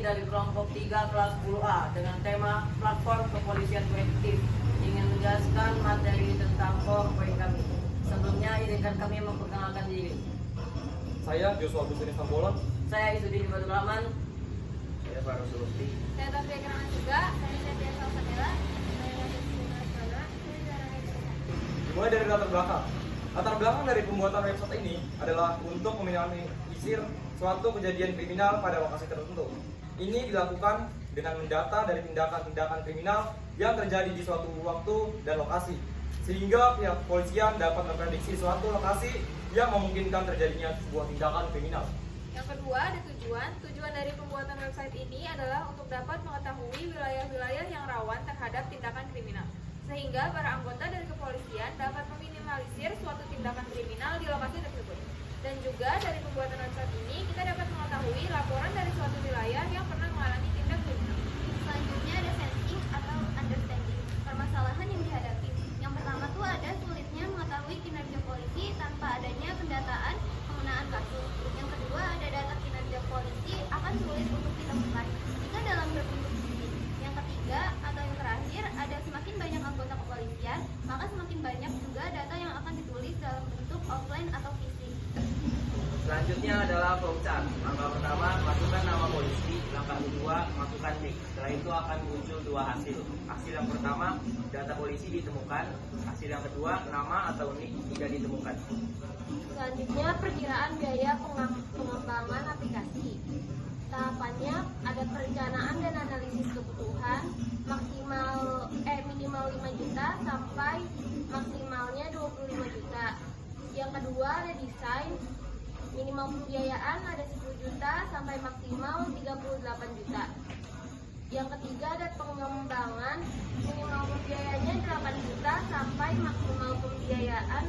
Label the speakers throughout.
Speaker 1: dari kelompok 3 kelas 10A dengan tema Platform Kepolisian Proaktif ingin menjelaskan materi tentang poin kami. Sebelumnya izinkan kami memperkenalkan diri.
Speaker 2: Saya Joshua Agustinus Tambolon.
Speaker 1: Saya Isudin Ibadul Rahman.
Speaker 2: Saya Farul Sulukti.
Speaker 3: Saya Tafia Kerangan juga. Saya Setia Salsabella. Saya Nasib Sinarjana. Saya Zara Haidsana.
Speaker 2: Dimulai dari latar belakang. Latar belakang dari pembuatan website ini adalah untuk meminimalisir suatu kejadian kriminal pada lokasi tertentu. Ini dilakukan dengan mendata dari tindakan-tindakan kriminal yang terjadi di suatu waktu dan lokasi, sehingga pihak kepolisian dapat memprediksi suatu lokasi yang memungkinkan terjadinya sebuah tindakan kriminal.
Speaker 3: Yang kedua, ada tujuan. Tujuan dari pembuatan website ini adalah untuk dapat mengetahui wilayah-wilayah yang rawan terhadap tindakan kriminal, sehingga para anggota dari kepolisian dapat meminimalisir suatu tindakan kriminal di lokasi tersebut. Dan juga dari pembuatan website ini kita dapat mengetahui laporan dari suatu wilayah yang pernah mengalami tindak kriminal.
Speaker 4: Selanjutnya ada sensing atau understanding, permasalahan yang dihadapi. Yang pertama tuh ada sulitnya mengetahui kinerja polisi tanpa adanya pendataan penggunaan kasus. Yang kedua ada data kinerja polisi akan sulit untuk ditemukan jika dalam berbentuk fisik. Yang ketiga atau yang terakhir ada semakin banyak anggota kepolisian, maka semakin banyak juga data yang akan ditulis dalam bentuk offline atau fisik.
Speaker 5: Selanjutnya adalah flowchart. Langkah pertama, masukkan nama polisi. Langkah kedua, masukkan nick. Setelah itu akan muncul dua hasil. Hasil yang pertama, data polisi ditemukan. Hasil yang kedua, nama atau nick tidak ditemukan.
Speaker 3: Selanjutnya perkiraan biaya pengembangan aplikasi. Tahapannya ada perencanaan dan analisis kebutuhan minimal 5 juta sampai maksimalnya 25 juta. Yang kedua ada desain, minimal pembiayaan ada 10 juta sampai maksimal 38 juta. Yang ketiga ada pengembangan, minimal pembiayaannya 8 juta sampai maksimal pembiayaan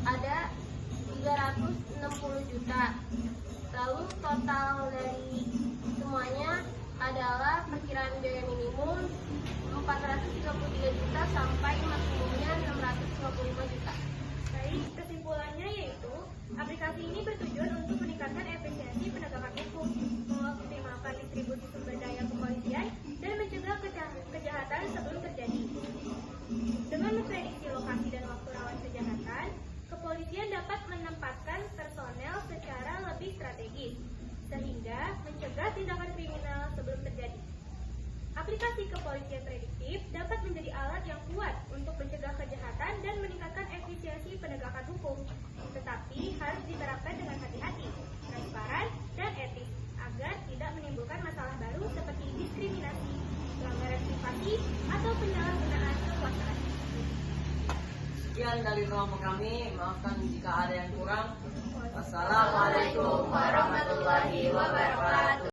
Speaker 3: ada 360 juta. Lalu total dari semuanya adalah perkiraan biaya minimum 433 juta sampai maksimumnya 655 juta.
Speaker 6: Baik, kesimpulannya yaitu aplikasi ini bertujuan untuk meningkatkan efisiensi penegakan hukum, mengoptimalkan distribusi sumber daya kepolisian, dan mencegah kejahatan sebelum terjadi. Dengan memprediksi lokasi dan waktu rawan kejahatan, kepolisian dapat menempatkan personel secara lebih strategis, sehingga mencegah tindakan kriminal sebelum terjadi. Aplikasi kepolisian prediktif dapat menjadi alat yang kuat untuk mencegah kejahatan dan meningkatkan efisiensi penegakan hukum, tetapi harus diterapkan dengan hati-hati, transparan, dan etis agar tidak menimbulkan masalah baru seperti diskriminasi, pelanggaran privasi, atau penyalahgunaan kekuasaan.
Speaker 1: Sekian dari kelompok kami, maafkan jika ada yang kurang.
Speaker 4: Wassalamualaikum warahmatullahi wabarakatuh.